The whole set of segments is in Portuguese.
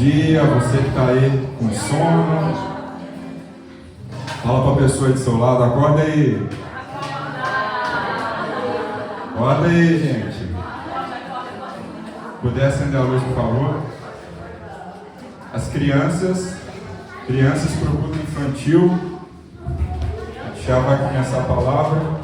dia, você que está aí com sono. Fala para a pessoa aí do seu lado, acorda aí. Acorda aí, gente. Puder acender a luz, por favor. As crianças para o culto infantil. A gente já vai começar a palavra.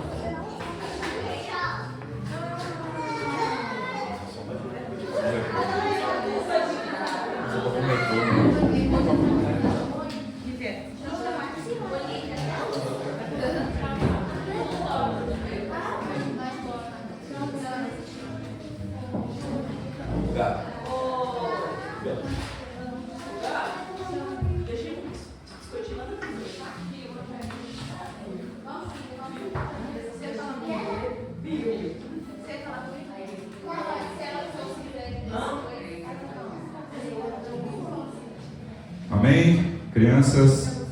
Amém? Crianças,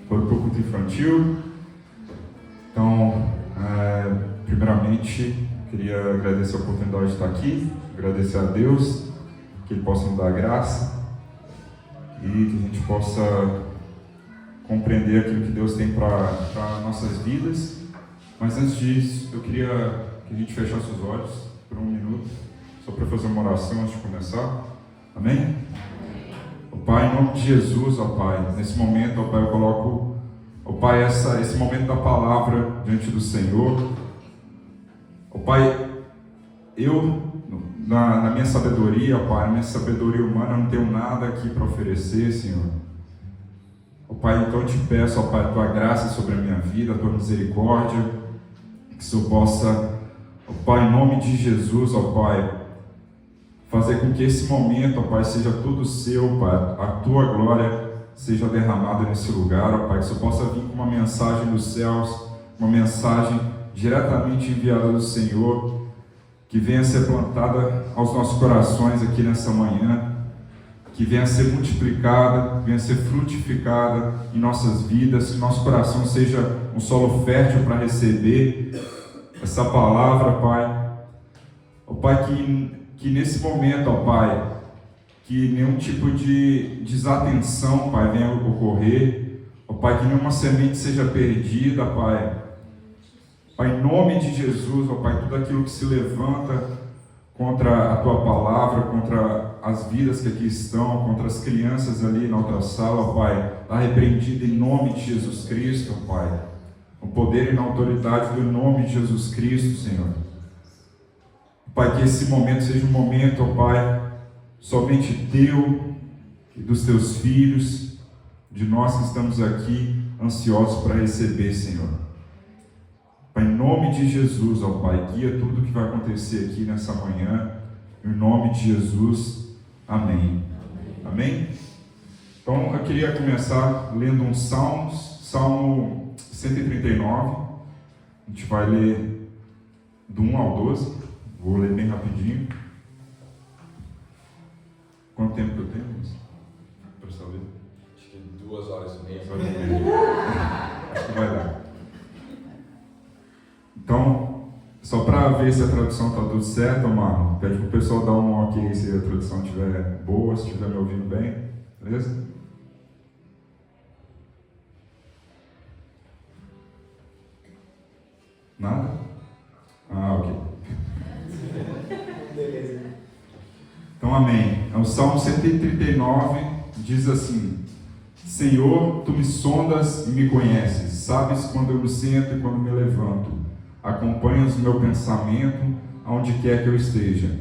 para o culto infantil. Então, primeiramente, queria agradecer a oportunidade de estar aqui, agradecer a Deus, que Ele possa nos dar graça e que a gente possa compreender aquilo que Deus tem para nossas vidas. Mas antes disso, eu queria que a gente fechasse os olhos por um minuto, só para fazer uma oração antes de começar. Amém? Pai, em nome de Jesus, ó Pai, nesse momento, ó Pai, eu coloco, ó Pai, esse momento da palavra diante do Senhor. Ó Pai, eu, na minha sabedoria, ó Pai, na minha sabedoria humana, não tenho nada aqui para oferecer, Senhor. Ó Pai, então eu te peço, ó Pai, a Tua graça sobre a minha vida, a Tua misericórdia, que o Senhor possa, ó Pai, em nome de Jesus, ó Pai, fazer com que esse momento, ó Pai, seja tudo seu, Pai, a Tua glória seja derramada nesse lugar, ó Pai, que Senhor possa vir com uma mensagem dos céus, uma mensagem diretamente enviada do Senhor, que venha a ser plantada aos nossos corações aqui nessa manhã, que venha a ser multiplicada, venha a ser frutificada em nossas vidas, que nosso coração seja um solo fértil para receber essa palavra, Pai. Ó Pai, que nesse momento, ó Pai, que nenhum tipo de desatenção, Pai, venha ocorrer, ó Pai, que nenhuma semente seja perdida, Pai. Pai, em nome de Jesus, ó Pai, tudo aquilo que se levanta contra a Tua palavra, contra as vidas que aqui estão, contra as crianças ali na outra sala, ó Pai, está repreendido em nome de Jesus Cristo, ó Pai, no poder e na autoridade do nome de Jesus Cristo, Senhor. Pai, que esse momento seja um momento, ó Pai, somente Teu e dos Teus filhos, de nós que estamos aqui ansiosos para receber, Senhor. Pai, em nome de Jesus, ó Pai, guia tudo que vai acontecer aqui nessa manhã, em nome de Jesus, amém. Amém? Então, eu queria começar lendo um Salmo 139, a gente vai ler do 1 ao 12. Vou ler bem rapidinho. Quanto tempo que eu tenho, para saber? Acho que 2 horas e meia. Acho que vai dar. Então, só para ver se a tradução está tudo certo, Marlon, pede para o pessoal dar um ok se a tradução estiver boa, se estiver me ouvindo bem. Beleza? Nada? Ah, ok. Então, amém. O Salmo 139 diz assim: Senhor, Tu me sondas e me conheces, sabes quando eu me sento e quando me levanto, acompanhas o meu pensamento aonde quer que eu esteja.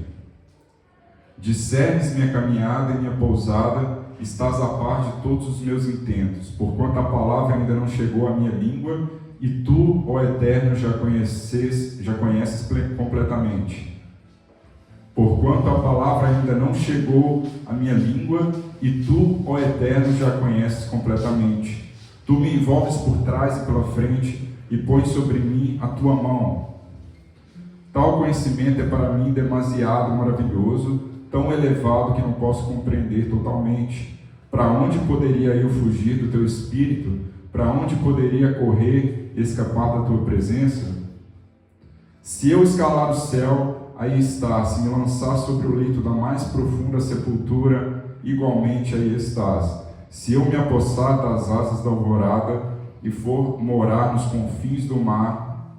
Discernes minha caminhada e minha pousada, estás a par de todos os meus intentos, porquanto a palavra ainda não chegou à minha língua, e Tu, ó Eterno, já conheces completamente. Porquanto a palavra ainda não chegou à minha língua, e Tu, ó Eterno, já conheces completamente. Tu me envolves por trás e pela frente, e pões sobre mim a Tua mão. Tal conhecimento é para mim demasiado maravilhoso, tão elevado que não posso compreender totalmente. Para onde poderia eu fugir do Teu Espírito? Para onde poderia correr e escapar da Tua presença? Se eu escalar o céu, aí está. Se me lançar sobre o leito da mais profunda sepultura, igualmente aí estás. Se eu me apossar das asas da alvorada e for morar nos confins do mar,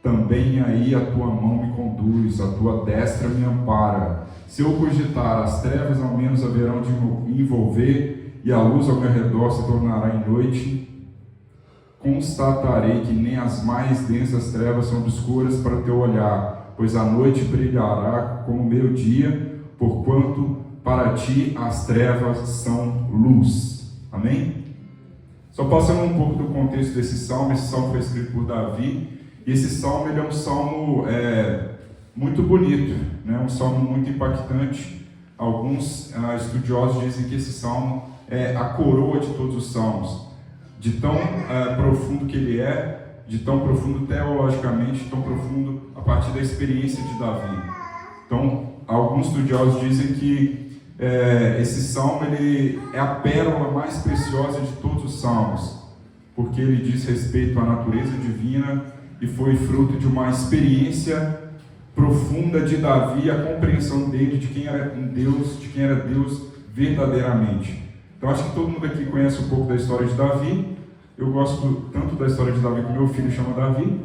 também aí a tua mão me conduz, a tua destra me ampara. Se eu cogitar, as trevas ao menos haverão de me envolver, e a luz ao meu redor se tornará em noite. Constatarei que nem as mais densas trevas são obscuras para teu olhar, pois a noite brilhará como o meio-dia, porquanto para ti as trevas são luz. Amém? Só passando um pouco do contexto desse salmo. Esse salmo foi escrito por Davi, e esse salmo ele é um salmo muito bonito, né? Um salmo muito impactante. Alguns estudiosos dizem que esse salmo é a coroa de todos os salmos, de tão profundo que ele é, de tão profundo teologicamente, tão profundo a partir da experiência de Davi. Então, alguns estudiosos dizem que esse salmo ele é a pérola mais preciosa de todos os salmos, porque ele diz respeito à natureza divina e foi fruto de uma experiência profunda de Davi, a compreensão dele de quem era Deus verdadeiramente. Então acho que todo mundo aqui conhece um pouco da história de Davi. Eu gosto tanto da história de Davi que meu filho chama Davi,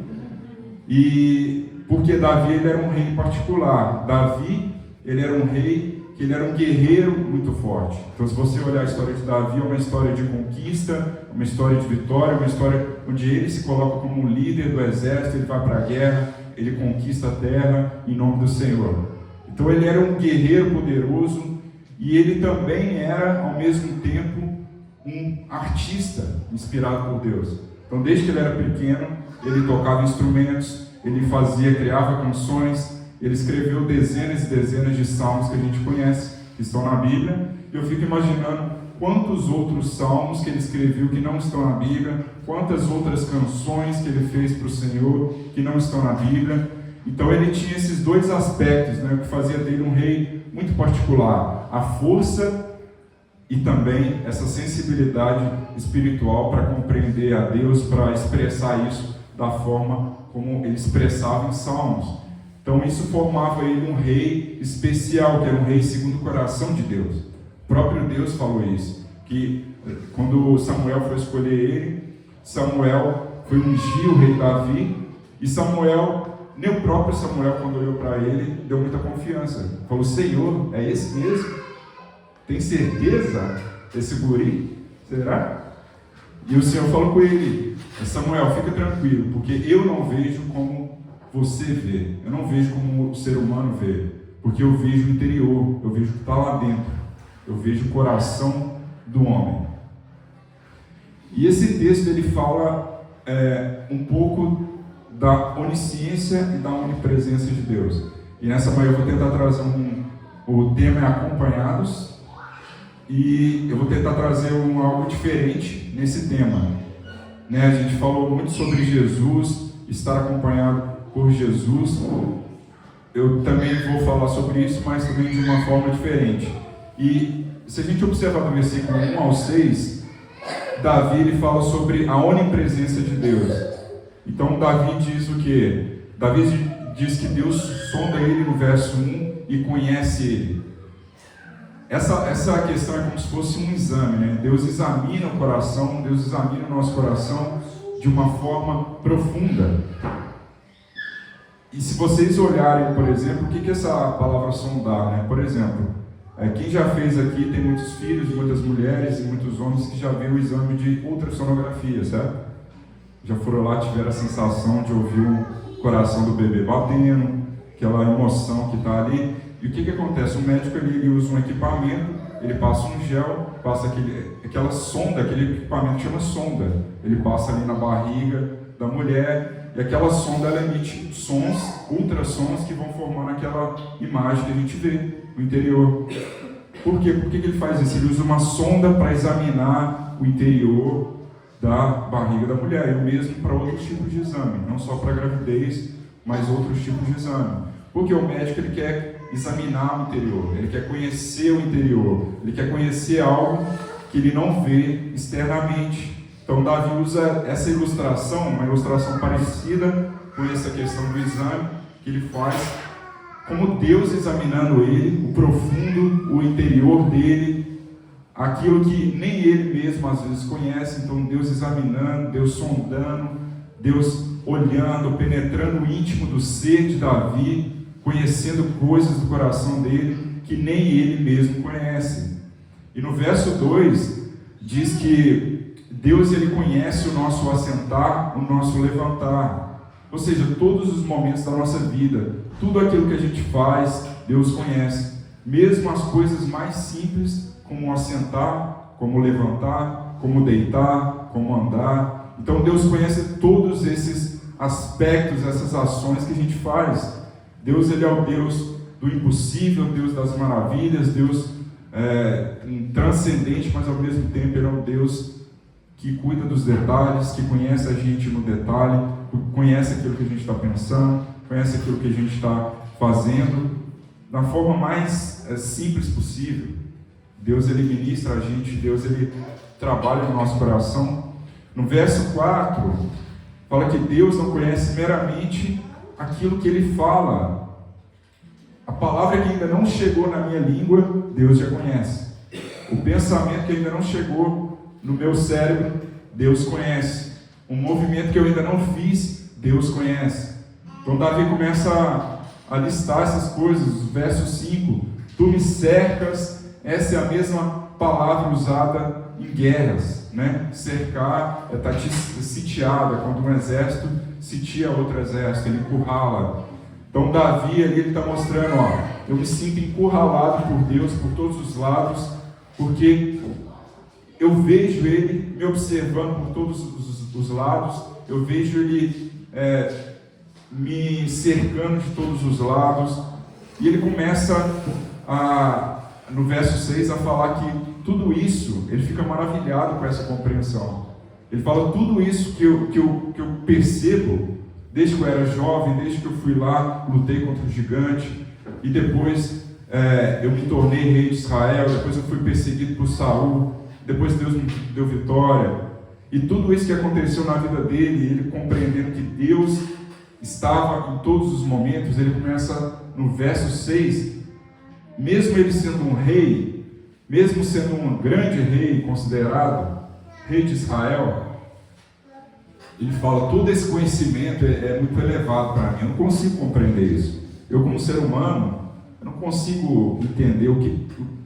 e porque Davi ele era um rei particular. Davi ele era um rei que ele era um guerreiro muito forte. Então, se você olhar a história de Davi, é uma história de conquista, uma história de vitória, uma história onde ele se coloca como um líder do exército, ele vai para a guerra, ele conquista a terra em nome do Senhor. Então, ele era um guerreiro poderoso, e ele também era, ao mesmo tempo, um artista inspirado por Deus. Então, desde que ele era pequeno, ele tocava instrumentos, ele criava canções, ele escreveu dezenas e dezenas de salmos que a gente conhece, que estão na Bíblia. E eu fico imaginando quantos outros salmos que ele escreveu que não estão na Bíblia, quantas outras canções que ele fez para o Senhor que não estão na Bíblia. Então ele tinha esses dois aspectos, né, que fazia dele um rei muito particular: a força e também essa sensibilidade espiritual para compreender a Deus, para expressar isso da forma como ele expressava em salmos. Então isso formava ele um rei especial, que era um rei segundo o coração de Deus. O próprio Deus falou isso, que quando Samuel foi escolher ele, Samuel foi ungir o rei Davi, e nem o próprio Samuel, quando olhou para ele, deu muita confiança. Falou: Senhor, é esse mesmo? Tem certeza desse guri? Será? E o Senhor falou com ele: Samuel, fica tranquilo, porque eu não vejo como você vê, eu não vejo como o ser humano vê, porque eu vejo o interior, eu vejo o que está lá dentro, eu vejo o coração do homem. E esse texto ele fala um pouco da onisciência e da onipresença de Deus. E nessa manhã eu vou tentar trazer o tema é acompanhados, e eu vou tentar trazer algo diferente nesse tema. Né? A gente falou muito sobre Jesus, estar acompanhado por Jesus. Eu também vou falar sobre isso, mas também de uma forma diferente. E se a gente observar do versículo 1 ao 6, Davi ele fala sobre a onipresença de Deus. Então Davi diz o quê? Davi diz que Deus sonda ele no verso 1 e conhece ele. Essa questão é como se fosse um exame, né? Deus examina o coração, Deus examina o nosso coração de uma forma profunda. E se vocês olharem, por exemplo, o que é essa palavra sondar, né? Por exemplo, quem já fez aqui, tem muitos filhos, muitas mulheres e muitos homens que já viram o exame de ultrassonografia, certo? Já foram lá, tiveram a sensação de ouvir o coração do bebê batendo, aquela emoção que está ali. E o que acontece? O médico ele usa um equipamento, ele passa um gel, passa aquela sonda, aquele equipamento chama sonda. Ele passa ali na barriga da mulher, e aquela sonda ela emite sons, ultrassons, que vão formando aquela imagem que a gente vê no interior. Por quê? Por que ele faz isso? Ele usa uma sonda para examinar o interior da barriga da mulher, e o mesmo para outros tipos de exame, não só para gravidez, mas outros tipos de exame. Porque o médico ele quer examinar o interior, ele quer conhecer o interior, ele quer conhecer algo que ele não vê externamente. Então Davi usa essa ilustração, uma ilustração parecida com essa questão do exame que ele faz como Deus examinando ele, o profundo, o interior dele, aquilo que nem ele mesmo às vezes conhece. Então Deus examinando, Deus sondando, Deus olhando, penetrando o íntimo do ser de Davi, conhecendo coisas do coração dele que nem ele mesmo conhece. E no verso 2 diz que Deus ele conhece o nosso assentar, o nosso levantar. Ou seja, todos os momentos da nossa vida, tudo aquilo que a gente faz, Deus conhece. Mesmo as coisas mais simples, como assentar, como levantar, como deitar, como andar. Então Deus conhece todos esses aspectos, essas ações que a gente faz. Deus ele é o Deus do impossível, Deus das maravilhas, Deus transcendente, mas ao mesmo tempo ele é o Deus que cuida dos detalhes, que conhece a gente no detalhe, conhece aquilo que a gente está pensando, conhece aquilo que a gente está fazendo, da forma mais simples possível. Deus ele ministra a gente, Deus ele trabalha no nosso coração. No verso 4, fala que Deus não conhece meramente aquilo que ele fala. A palavra que ainda não chegou na minha língua, Deus já conhece. O pensamento que ainda não chegou no meu cérebro, Deus conhece. Um movimento que eu ainda não fiz, Deus conhece. Então Davi começa a listar essas coisas. Verso 5, tu me cercas. Essa é a mesma palavra usada em guerras, né? Cercar é estar sitiada, quando um exército sitia outro exército, ele encurrala. Então Davi ali, ele está mostrando, eu me sinto encurralado por Deus por todos os lados, porque eu vejo ele me observando por todos os lados, eu vejo ele me cercando de todos os lados, e ele começa no verso 6 a falar que tudo isso, ele fica maravilhado com essa compreensão. Ele fala, tudo isso que eu percebo, desde que eu era jovem, desde que eu fui lá, lutei contra o gigante, e depois eu me tornei rei de Israel, depois eu fui perseguido por Saul, depois Deus me deu vitória, e tudo isso que aconteceu na vida dele, ele compreendendo que Deus estava em todos os momentos, ele começa no verso 6, mesmo ele sendo um rei, mesmo sendo um grande rei, considerado rei de Israel, ele fala, todo esse conhecimento é muito elevado para mim, eu não consigo compreender isso. Eu, como ser humano, eu não consigo entender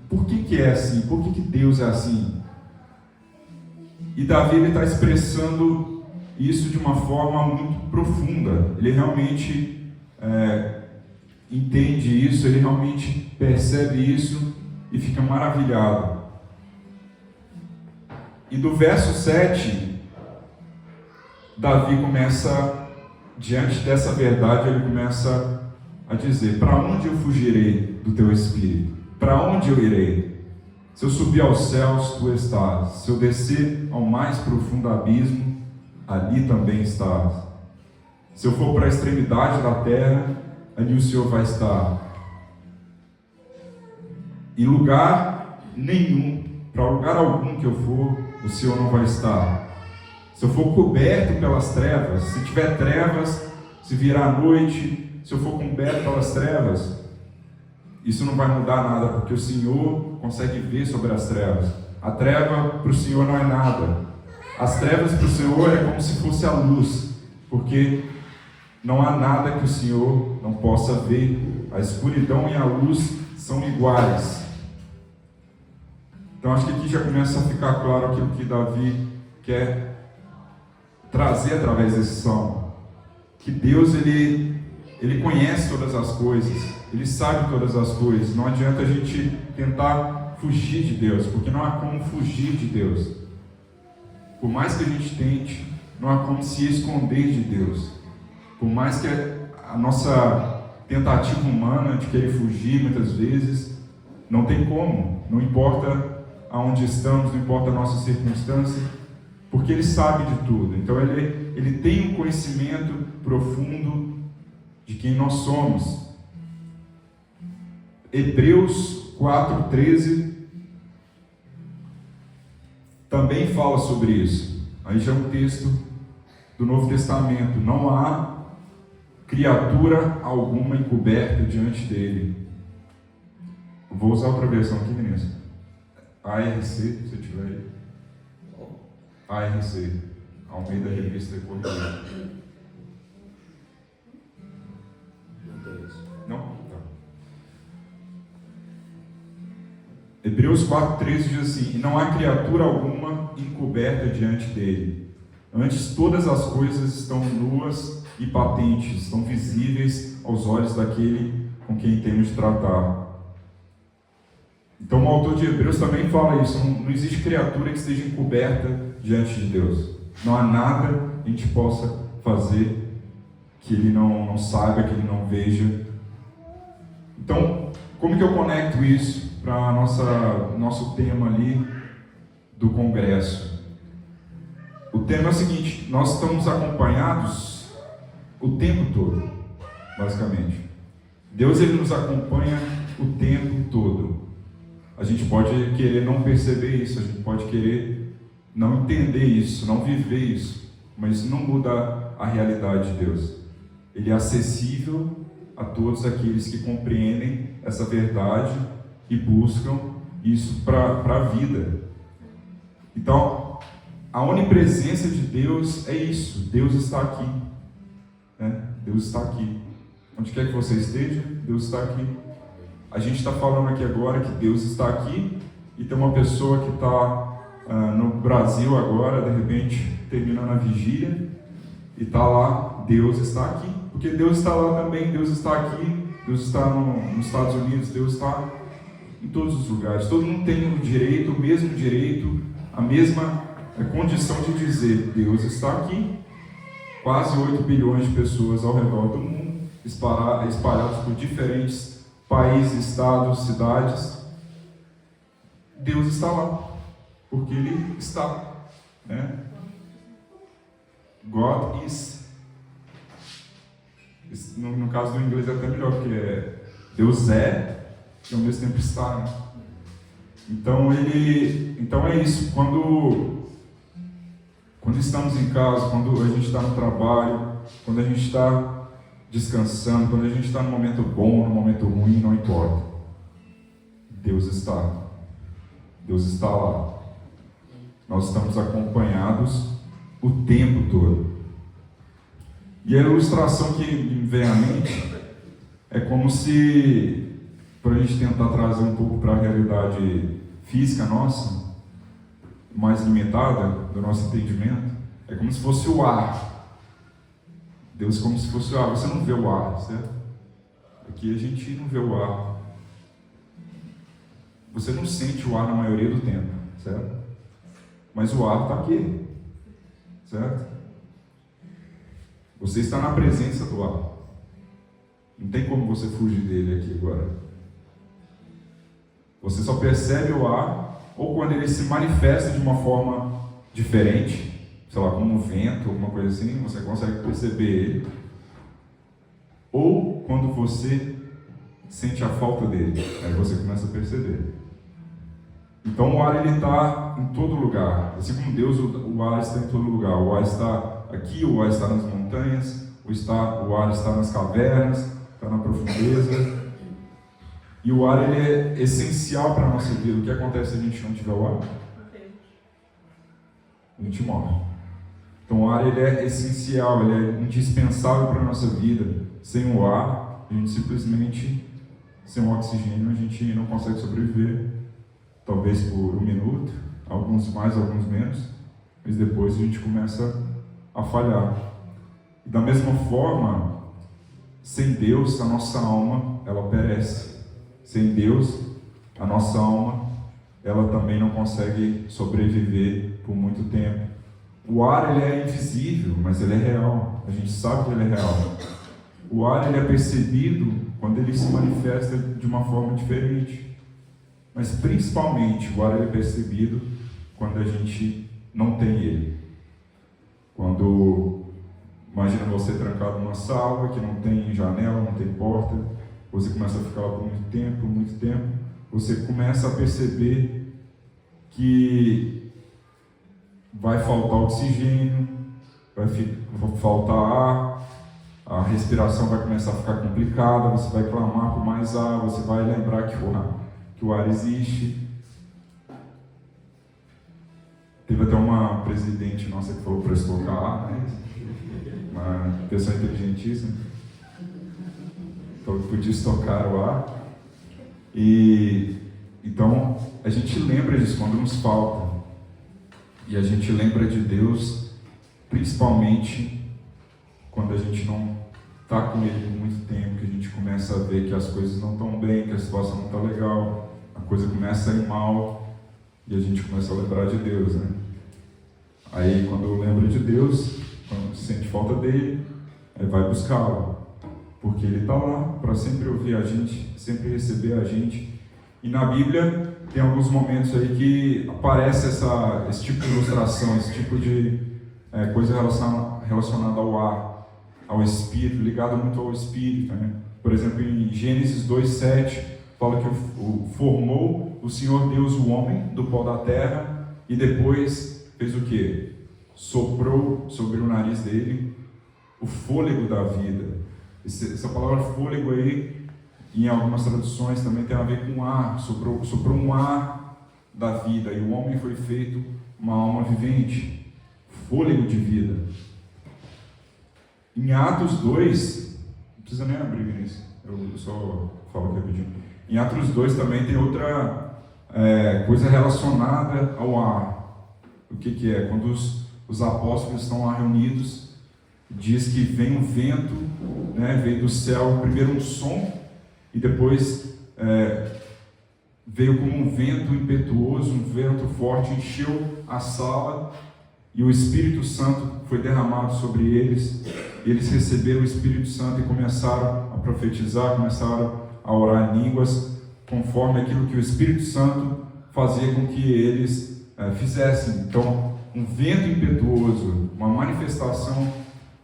por que é assim, por que Deus é assim. E Davi está expressando isso de uma forma muito profunda. Ele realmente entende isso, ele realmente percebe isso e fica maravilhado. E do verso 7, Davi começa, diante dessa verdade, ele começa a dizer, para onde eu fugirei do teu espírito? Para onde eu irei? Se eu subir aos céus, tu estás. Se eu descer ao mais profundo abismo, ali também estás. Se eu for para a extremidade da terra, ali o Senhor vai estar. Em lugar nenhum, para lugar algum que eu for, o Senhor não vai estar. Se eu for coberto pelas trevas, se tiver trevas, se virar a noite, se eu for coberto pelas trevas, isso não vai mudar nada, porque o Senhor consegue ver sobre as trevas. A treva para o Senhor não é nada. As trevas para o Senhor é como se fosse a luz, porque não há nada que o Senhor não possa ver. A escuridão e a luz são iguais. Então acho que aqui já começa a ficar claro aquilo que Davi quer trazer através desse salmo. Que Deus, ele conhece todas as coisas, ele sabe todas as coisas. Não adianta a gente tentar fugir de Deus, porque não há como fugir de Deus. Por mais que a gente tente, não há como se esconder de Deus. Por mais que a nossa tentativa humana de querer fugir muitas vezes, não tem como. Não importa aonde estamos, não importa a nossa circunstância, porque ele sabe de tudo. Então ele tem um conhecimento profundo de quem nós somos. Hebreus 4:13 também fala sobre isso. Aí já é um texto do Novo Testamento. Não há criatura alguma encoberta diante dele. Vou usar outra versão aqui, meninas. ARC, se tiver aí. ARC, Almeida Revista Corrigida. Não? Tá. Hebreus 4,13 diz assim: e não há criatura alguma encoberta diante dele. Antes, todas as coisas estão nuas e patentes, estão visíveis aos olhos daquele com quem temos de tratar. Então o autor de Hebreus também fala isso, não existe criatura que esteja encoberta diante de Deus. Não há nada que a gente possa fazer que ele não saiba, que ele não veja. Então, como que eu conecto isso para nosso tema ali do congresso? O tema é o seguinte: nós estamos acompanhados o tempo todo, basicamente. Deus, ele nos acompanha o tempo todo. A gente pode querer não perceber isso, a gente pode querer não entender isso, não viver isso, mas isso não muda a realidade de Deus. Ele é acessível a todos aqueles que compreendem essa verdade e buscam isso para a vida. Então, a onipresença de Deus é isso: Deus está aqui, né? Deus está aqui. Onde quer que você esteja, Deus está aqui. A gente está falando aqui agora que Deus está aqui, e tem uma pessoa que está no Brasil agora, de repente, terminando a vigília, e está lá. Deus está aqui, porque Deus está lá também. Deus está aqui, Deus está nos Estados Unidos, Deus está em todos os lugares. Todo mundo tem o direito, o mesmo direito, a mesma condição de dizer: Deus está aqui. Quase 8 bilhões de pessoas ao redor do mundo, espalhados por diferentes países, estados, cidades. Deus está lá, porque Ele está, né? God is. No caso do inglês é até melhor, porque Deus é e ao mesmo tempo está, né? Então é isso. Quando estamos em casa, quando a gente está no trabalho, quando a gente está descansando, quando a gente está no momento bom, no momento ruim, não importa. Deus está. Deus está lá. Nós estamos acompanhados o tempo todo. E a ilustração que me vem à mente é como se, para a gente tentar trazer um pouco para a realidade física nossa, mais limitada do nosso entendimento, é como se fosse o ar. Deus, como se fosse o ar. Você não vê o ar, certo? Aqui a gente não vê o ar. Você não sente o ar na maioria do tempo, certo? Mas o ar está aqui, certo? Você está na presença do ar. Não tem como você fugir dele aqui agora. Você só percebe o ar ou quando ele se manifesta de uma forma diferente, sei lá, como um vento, alguma coisa assim, você consegue perceber ele. Ou quando você sente a falta dele, aí você começa a perceber. Então o ar, ele está em todo lugar. Assim como Deus, o ar está em todo lugar. O ar está aqui, o ar está nas montanhas, o ar está nas cavernas, está na profundeza. E o ar, ele é essencial para a nossa vida. O que acontece se a gente não tiver o ar? A gente morre. Então o ar, ele é essencial, ele é indispensável para a nossa vida. Sem o ar, a gente simplesmente, sem o oxigênio, a gente não consegue sobreviver. Talvez por 1 minuto, alguns mais, alguns menos, mas depois a gente começa a falhar. E da mesma forma, sem Deus, a nossa alma, ela perece. Sem Deus, a nossa alma, ela também não consegue sobreviver por muito tempo. O ar, ele é invisível, mas ele é real. A gente sabe que ele é real. O ar, ele é percebido quando ele se manifesta de uma forma diferente. Mas principalmente o ar, ele é percebido quando a gente não tem ele. Quando, imagina você trancado numa sala que não tem janela, não tem porta, você começa a ficar lá por muito tempo, você começa a perceber que vai faltar oxigênio, vai faltar ar, a respiração vai começar a ficar complicada, você vai clamar por mais ar, você vai lembrar que o ar existe. Teve até uma presidente nossa que falou para estocar ar, né? Uma pessoa inteligentíssima. Então podia estocar o ar. E então a gente lembra disso quando nos falta. E a gente lembra de Deus principalmente quando a gente não está com Ele por muito tempo, que a gente começa a ver que as coisas não estão bem, que a situação não está legal, a coisa começa a ir mal, e a gente começa a lembrar de Deus, né? Aí quando eu lembro de Deus, quando sente falta dele, aí vai buscá-lo, porque ele está lá para sempre ouvir a gente, sempre receber a gente. E na Bíblia tem alguns momentos aí que aparece esse tipo de ilustração, esse tipo de coisa relacionada ao ar, ao Espírito, ligado muito ao Espírito, né? Por exemplo, em Gênesis 2:7, fala que formou o Senhor Deus o homem do pó da terra e depois fez o quê? Soprou sobre o nariz dele o fôlego da vida. Essa palavra fôlego aí, em algumas traduções também tem a ver com ar, soprou um ar da vida, e o homem foi feito uma alma vivente, fôlego de vida. Em Atos 2, não precisa nem abrir, Vinícius, eu só falo aqui rapidinho. Em Atos 2 também tem outra coisa relacionada ao ar. O que é? Quando os apóstolos estão lá reunidos, diz que vem um vento, né, veio do céu, primeiro um som, e depois veio como um vento impetuoso, um vento forte, encheu a sala, e o Espírito Santo foi derramado sobre eles, e eles receberam o Espírito Santo e começaram a profetizar, começaram a orar em línguas, conforme aquilo que o Espírito Santo fazia com que eles fizessem. Então, um vento impetuoso, uma manifestação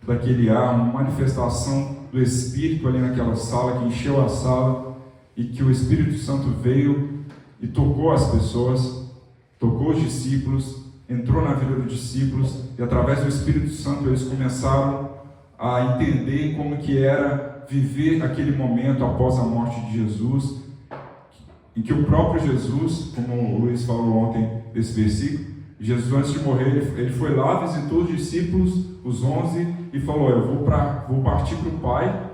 daquele ar, uma manifestação do Espírito ali naquela sala, que encheu a sala, e que o Espírito Santo veio e tocou as pessoas, tocou os discípulos, entrou na vida dos discípulos, e através do Espírito Santo eles começaram a entender como que era viver aquele momento após a morte de Jesus, em que o próprio Jesus, como o Luiz falou ontem desse versículo, Jesus antes de morrer, ele foi lá, visitou os discípulos, os 11, e falou: eu vou partir para o Pai,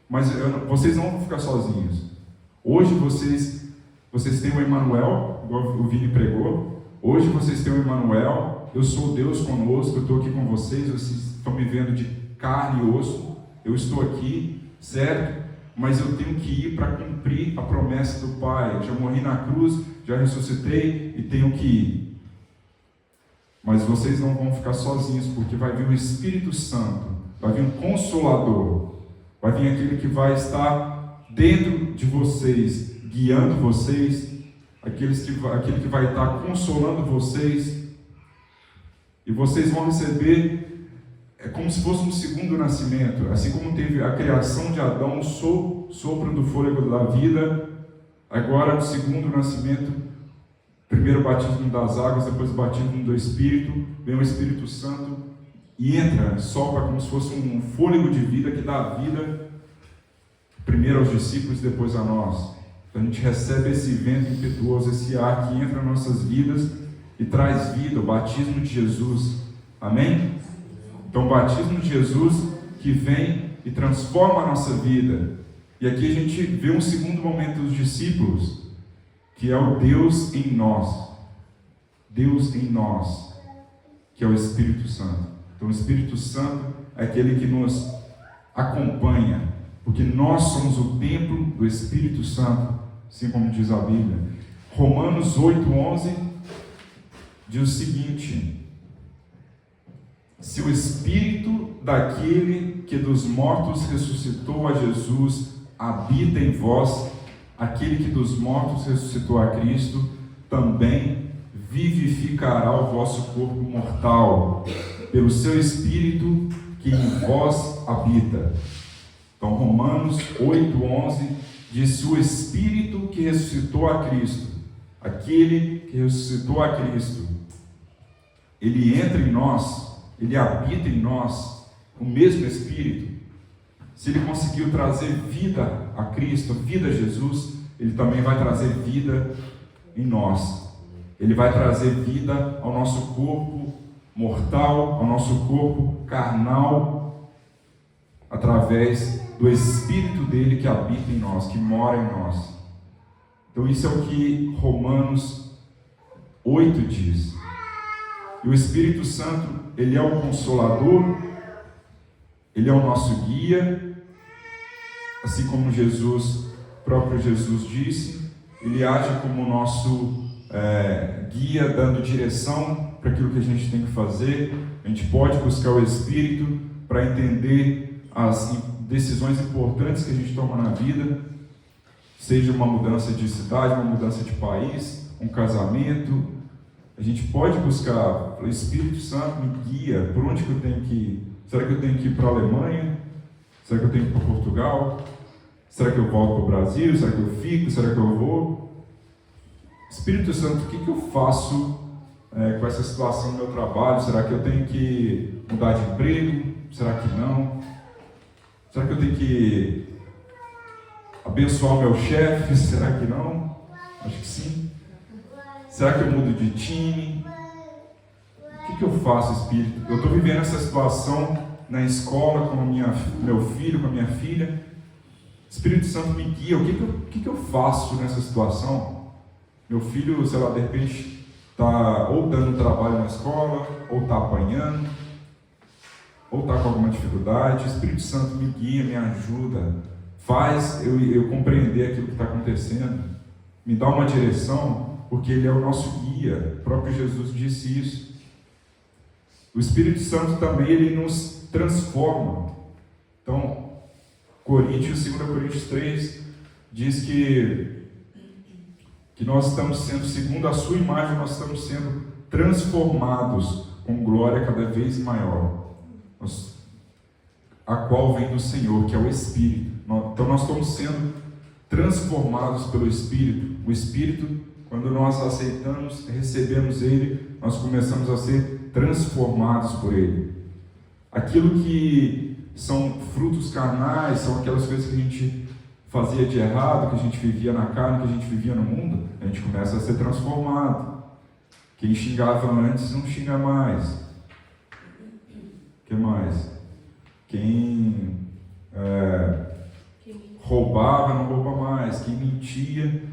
mas vocês não vão ficar sozinhos. Hoje vocês têm o Emmanuel, igual o Vini pregou. Hoje vocês têm o Emmanuel, eu sou Deus conosco, eu estou aqui com vocês estão me vendo de carne e osso, eu estou aqui, certo? Mas eu tenho que ir para cumprir a promessa do Pai. Eu já morri na cruz, já ressuscitei e tenho que ir. Mas vocês não vão ficar sozinhos, porque vai vir o Espírito Santo, vai vir um Consolador, vai vir aquele que vai estar dentro de vocês, guiando vocês, aquele que vai estar consolando vocês, e vocês vão receber, como se fosse um segundo nascimento, assim como teve a criação de Adão, o sopro do fôlego da vida, agora o segundo nascimento, primeiro o batismo das águas, depois o batismo do Espírito, vem o Espírito Santo e entra, sopra como se fosse um fôlego de vida que dá vida primeiro aos discípulos e depois a nós. Então a gente recebe esse vento impetuoso, esse ar que entra nas nossas vidas e traz vida, o batismo de Jesus. Amém? Então o batismo de Jesus que vem e transforma a nossa vida. E aqui a gente vê um segundo momento dos discípulos, que é o Deus em nós. Deus em nós, que é o Espírito Santo. Então o Espírito Santo é aquele que nos acompanha, porque nós somos o templo do Espírito Santo, assim como diz a Bíblia. Romanos 8:11 diz o seguinte: se o Espírito daquele que dos mortos ressuscitou a Jesus habita em vós, aquele que dos mortos ressuscitou a Cristo também vivificará o vosso corpo mortal pelo seu Espírito que em vós habita. Então Romanos 8:11 diz: se o Espírito que ressuscitou a Cristo, aquele que ressuscitou a Cristo, ele entra em nós, ele habita em nós, o mesmo Espírito, Se Ele conseguiu trazer vida a Cristo, vida a Jesus, Ele também vai trazer vida em nós. Ele vai trazer vida ao nosso corpo mortal, ao nosso corpo carnal, através do Espírito dele que habita em nós, que mora em nós. Então isso é o que Romanos 8 diz. E o Espírito Santo, ele é o Consolador, ele é o nosso guia, assim como Jesus, próprio Jesus disse, ele age como o nosso guia, dando direção para aquilo que a gente tem que fazer. A gente pode buscar o Espírito para entender as decisões importantes que a gente toma na vida, seja uma mudança de cidade, uma mudança de país, um casamento. A gente pode buscar, o Espírito Santo me guia, por onde que eu tenho que ir? Será que eu tenho que ir para a Alemanha? Será que eu tenho que ir para Portugal? Será que eu volto para o Brasil? Será que eu fico? Será que eu vou? Espírito Santo, o que eu faço com essa situação no meu trabalho? Será que eu tenho que mudar de emprego? Será que não? Será que eu tenho que abençoar o meu chefe? Será que não? Acho que sim. Será que eu mudo de time? O que eu faço, Espírito? Eu estou vivendo essa situação na escola com meu filho, com a minha filha. Espírito Santo me guia. O que eu faço nessa situação? Meu filho, sei lá, de repente está ou dando trabalho na escola, ou está apanhando, ou está com alguma dificuldade. Espírito Santo me guia, me ajuda, faz eu compreender aquilo que está acontecendo, me dá uma direção, porque Ele é o nosso guia. O próprio Jesus disse isso. O Espírito Santo também, ele nos transforma. Então, 2 Coríntios 3 diz que nós estamos sendo, segundo a sua imagem, nós estamos sendo transformados com glória cada vez maior, a qual vem do Senhor, que é o Espírito. Então nós estamos sendo transformados pelo Espírito. O Espírito, quando nós aceitamos, recebemos Ele, nós começamos a ser transformados por Ele. Aquilo que são frutos carnais, são aquelas coisas que a gente fazia de errado, que a gente vivia na carne, que a gente vivia no mundo, a gente começa a ser transformado. Quem xingava antes não xinga mais. O que mais? Quem roubava não rouba mais. Quem mentia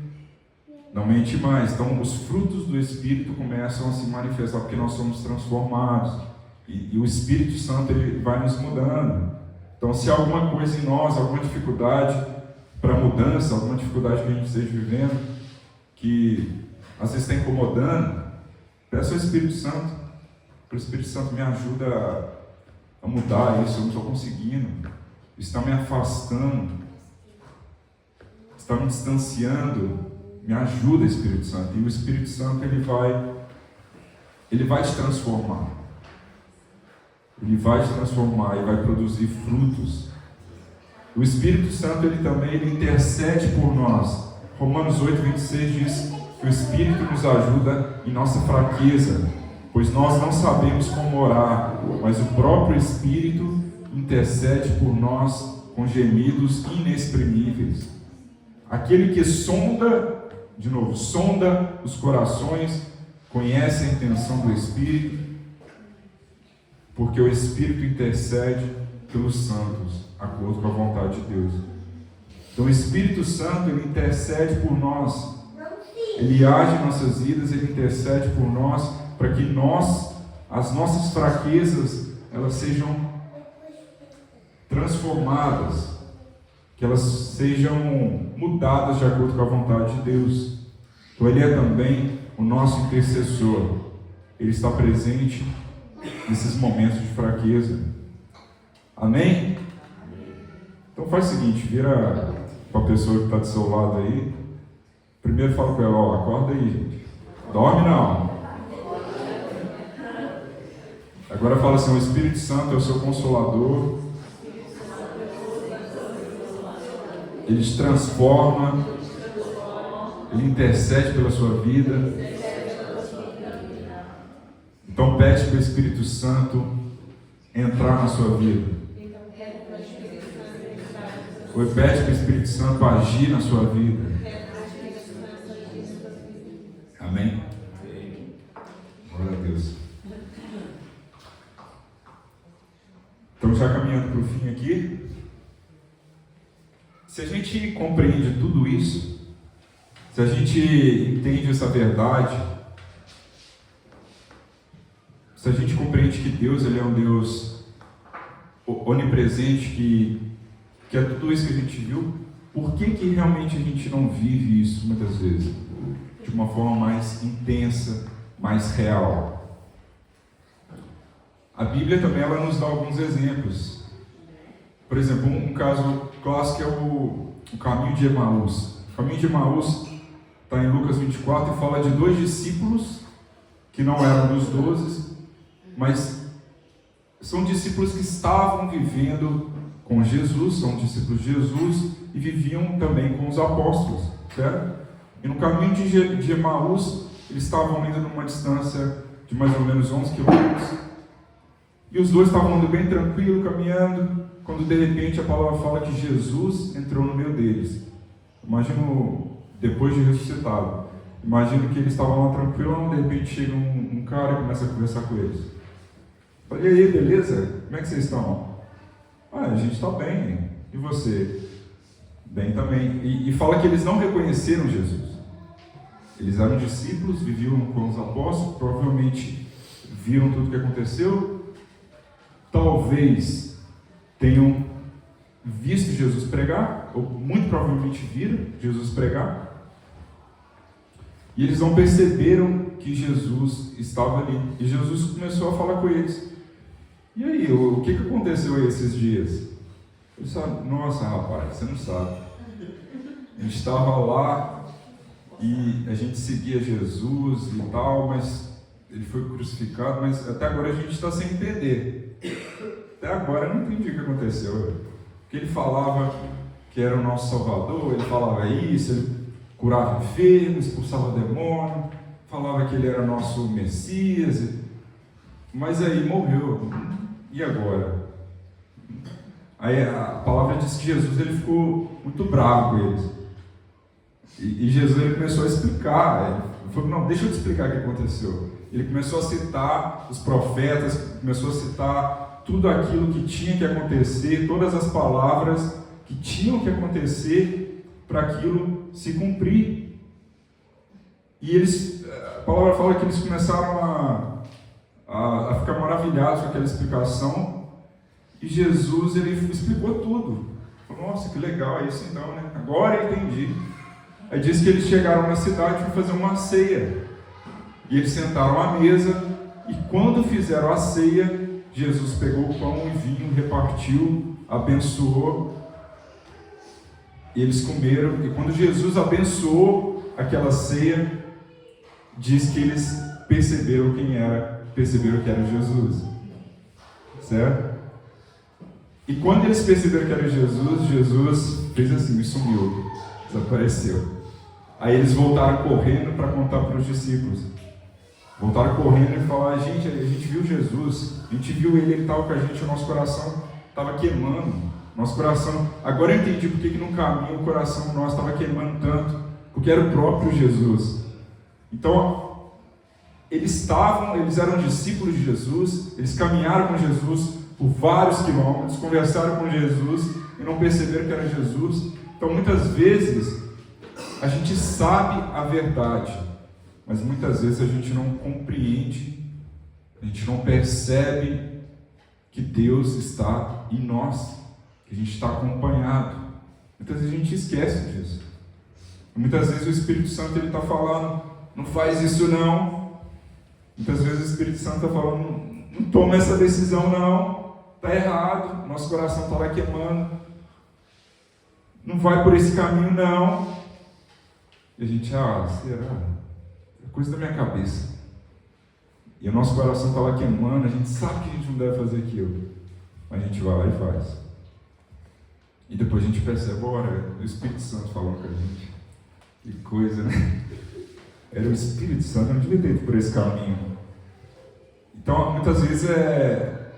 não mente mais. Então os frutos do Espírito começam a se manifestar porque nós somos transformados. E o Espírito Santo, ele vai nos mudando. Então se há alguma coisa em nós, alguma dificuldade para mudança, alguma dificuldade que a gente esteja vivendo, que às vezes está incomodando, peça ao Espírito Santo. O Espírito Santo me ajuda a mudar isso. Eu não estou conseguindo, isso está me afastando, está me distanciando. Me ajuda, Espírito Santo. E o Espírito Santo, ele vai te transformar. Ele vai te transformar e vai produzir frutos. O Espírito Santo, ele intercede por nós. Romanos 8:26 diz que o Espírito nos ajuda em nossa fraqueza, pois nós não sabemos como orar, mas o próprio Espírito intercede por nós com gemidos inexprimíveis. Aquele que sonda os corações, conhece a intenção do Espírito, porque o Espírito intercede pelos santos, de acordo com a vontade de Deus. Então o Espírito Santo, ele intercede por nós, ele age em nossas vidas, ele intercede por nós, para que as nossas fraquezas, elas sejam transformadas, que elas sejam mudadas de acordo com a vontade de Deus. Então ele é também o nosso intercessor, ele está presente nesses momentos de fraqueza. Amém? Então faz o seguinte, vira para a pessoa que está do seu lado aí, primeiro fala com ela, acorda aí, gente. Dorme não. Agora fala assim, o Espírito Santo é o seu consolador, ele te transforma, ele intercede pela sua vida. Então pede para o Espírito Santo entrar na sua vida. Ou pede para o Espírito Santo agir na sua vida? Amém? Glória a Deus. Estamos já caminhando para o fim aqui. Se a gente compreende tudo isso, se a gente entende essa verdade, se a gente compreende que Deus ele é um Deus onipresente, que é tudo isso que a gente viu, por que realmente a gente não vive isso muitas vezes? De uma forma mais intensa, mais real. A Bíblia também ela nos dá alguns exemplos. Por exemplo, um caso clássico é o caminho de Emaús. O caminho de Emaús está em Lucas 24 e fala de 2 discípulos que não eram dos 12, mas são discípulos que estavam vivendo com Jesus, são discípulos de Jesus e viviam também com os apóstolos, certo? E no caminho de Emaús, eles estavam indo numa distância de mais ou menos 11 quilômetros e os dois estavam andando bem tranquilo, caminhando, quando de repente a palavra fala que Jesus entrou no meio deles. Imagino, depois de ressuscitado, imagino que eles estavam lá tranquilos, de repente chega um cara e começa a conversar com eles. Falei, e aí, beleza? Como é que vocês estão? A gente está bem. E você? Bem também. E fala que eles não reconheceram Jesus. Eles eram discípulos, viviam com os apóstolos, provavelmente viram tudo o que aconteceu. Talvez tenham visto Jesus pregar, ou muito provavelmente viram Jesus pregar. E eles não perceberam que Jesus estava ali. E Jesus começou a falar com eles. E aí, o que aconteceu aí esses dias? Eles falaram, nossa rapaz, você não sabe. A gente estava lá e a gente seguia Jesus e tal, mas ele foi crucificado, mas até agora a gente está sem entender. Até agora eu não entendi o que aconteceu. Porque ele falava que era o nosso Salvador, ele falava isso, ele curava enfermos, expulsava demônio, falava que ele era nosso Messias, mas aí morreu. E agora? Aí a palavra diz que Jesus ele ficou muito bravo com eles. E Jesus ele começou a explicar. Ele falou, não, deixa eu te explicar o que aconteceu. Ele começou a citar os profetas, começou a citar tudo aquilo que tinha que acontecer, todas as palavras que tinham que acontecer para aquilo se cumprir. E eles, a palavra fala que eles começaram a ficar maravilhados com aquela explicação, e Jesus ele explicou tudo. Falou, nossa, que legal isso então, né? Agora eu entendi. Aí diz que eles chegaram na cidade para fazer uma ceia, e eles sentaram à mesa, e quando fizeram a ceia, Jesus pegou o pão e vinho, repartiu, abençoou, e eles comeram, e quando Jesus abençoou aquela ceia, diz que eles perceberam que era Jesus, certo? E quando eles perceberam que era Jesus fez assim, e sumiu, desapareceu. Aí eles voltaram correndo para contar para os discípulos. Voltaram correndo e falaram, gente, a gente viu Jesus, a gente viu ele estava com a gente, o nosso coração estava queimando, nosso coração, agora eu entendi porque que no caminho o coração nosso estava queimando tanto, porque era o próprio Jesus. Então, eles eram discípulos de Jesus, eles caminharam com Jesus por vários quilômetros, conversaram com Jesus e não perceberam que era Jesus. Então, muitas vezes, a gente sabe a verdade, mas muitas vezes a gente não compreende, a gente não percebe que Deus está em nós, que a gente está acompanhado. Muitas vezes a gente esquece disso. Muitas vezes o Espírito Santo está falando, não faz isso não. Muitas vezes o Espírito Santo está falando, não toma essa decisão não, está errado, nosso coração está lá queimando, não vai por esse caminho não. E a gente, será? É coisa da minha cabeça. E o nosso coração está lá queimando, a gente sabe que a gente não deve fazer aquilo, mas a gente vai lá e faz. E depois a gente percebe, ora, o Espírito Santo falando com a gente. Que coisa, né? Era o Espírito Santo, eu não devia ter ido por esse caminho. Então, muitas vezes é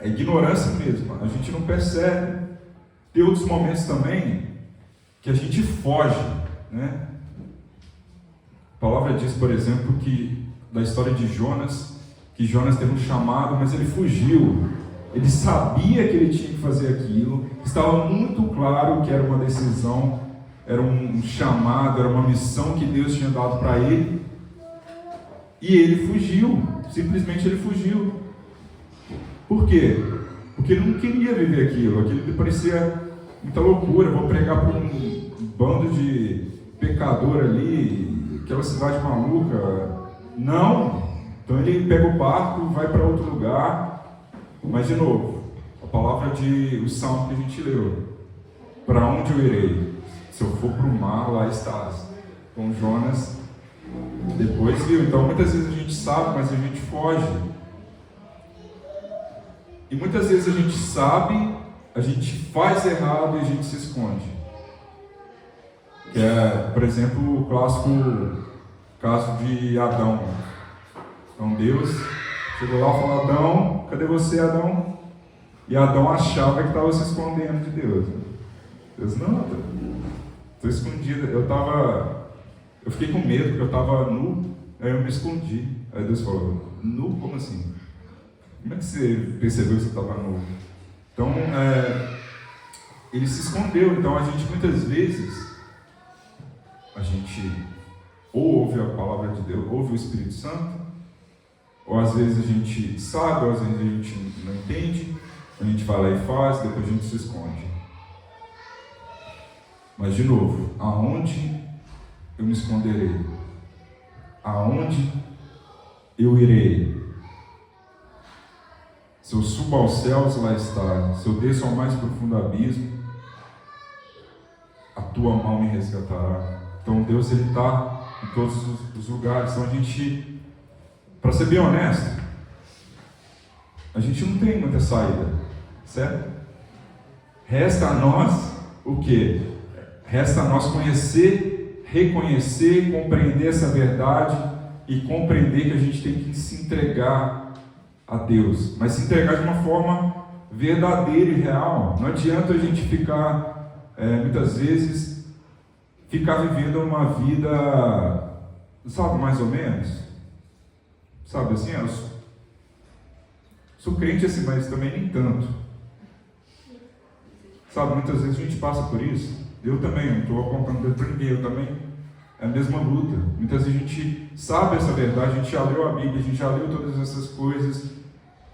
ignorância mesmo, a gente não percebe. Tem outros momentos também que a gente foge, né? A palavra diz, por exemplo, que da história de Jonas, que Jonas teve um chamado, mas ele fugiu. Ele sabia que ele tinha que fazer aquilo, estava muito claro que era uma decisão, era um chamado, era uma missão que Deus tinha dado para ele, e ele fugiu, simplesmente ele fugiu. Por quê? Porque ele não queria viver aquilo parecia muita loucura. Vou pregar para um bando de pecador ali, aquela cidade maluca. Não! Então ele pega o barco, vai para outro lugar. Mas de novo, a palavra o salmo que a gente leu: para onde eu irei? Se eu for para o mar, lá estás. Com Jonas, depois viu. Então muitas vezes a gente sabe, mas a gente foge. E muitas vezes a gente sabe, a gente faz errado e a gente se esconde. Que é, por exemplo, o clássico caso de Adão. Então Deus chegou lá e falou: Adão, cadê você, Adão? E Adão achava que estava se escondendo de Deus. Deus, não, estou escondido. Eu fiquei com medo porque eu estava nu, aí eu me escondi. Aí Deus falou: nu? Como assim? Como é que você percebeu que você estava nu? Então, ele se escondeu. Então, a gente muitas vezes, a gente ou ouve a palavra de Deus, ouve o Espírito Santo, ou às vezes a gente sabe, ou às vezes a gente não entende, a gente vai lá e faz, depois a gente se esconde. Mas, de novo, aonde eu me esconderei? Aonde eu irei? Se eu subo aos céus, lá está. Se eu desço ao mais profundo abismo, a tua mão me resgatará. Então Deus, Ele está em todos os lugares. Então a gente, para ser bem honesto, a gente não tem muita saída, certo? Resta a nós o quê? Resta a nós conhecer, reconhecer, compreender essa verdade e compreender que a gente tem que se entregar a Deus, mas se entregar de uma forma verdadeira e real. Não adianta a gente ficar, muitas vezes, vivendo uma vida, sabe, mais ou menos, sabe, assim, eu sou crente assim, mas também nem tanto, sabe, muitas vezes a gente passa por isso. Eu também, não estou apontando dedo para ninguém, eu também, é a mesma luta. Muitas vezes a gente sabe essa verdade, a gente já leu a Bíblia, a gente já leu todas essas coisas,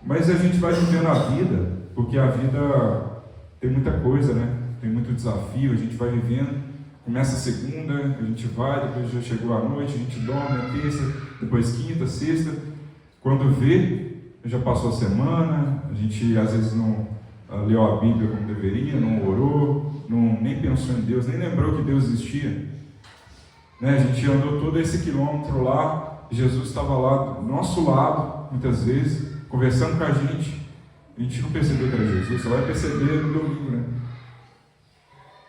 mas a gente vai vivendo a vida, porque a vida tem muita coisa, né? Tem muito desafio, a gente vai vivendo. Começa a segunda, a gente vai, depois já chegou a noite, a gente dorme, a terça, depois quinta, sexta. Quando vê, já passou a semana, a gente às vezes não leu a Bíblia como deveria, não orou, nem pensou em Deus, nem lembrou que Deus existia. Né? A gente andou todo esse quilômetro lá, Jesus estava lá do nosso lado, muitas vezes, conversando com a gente não percebeu que era Jesus. Você vai perceber no domingo, né?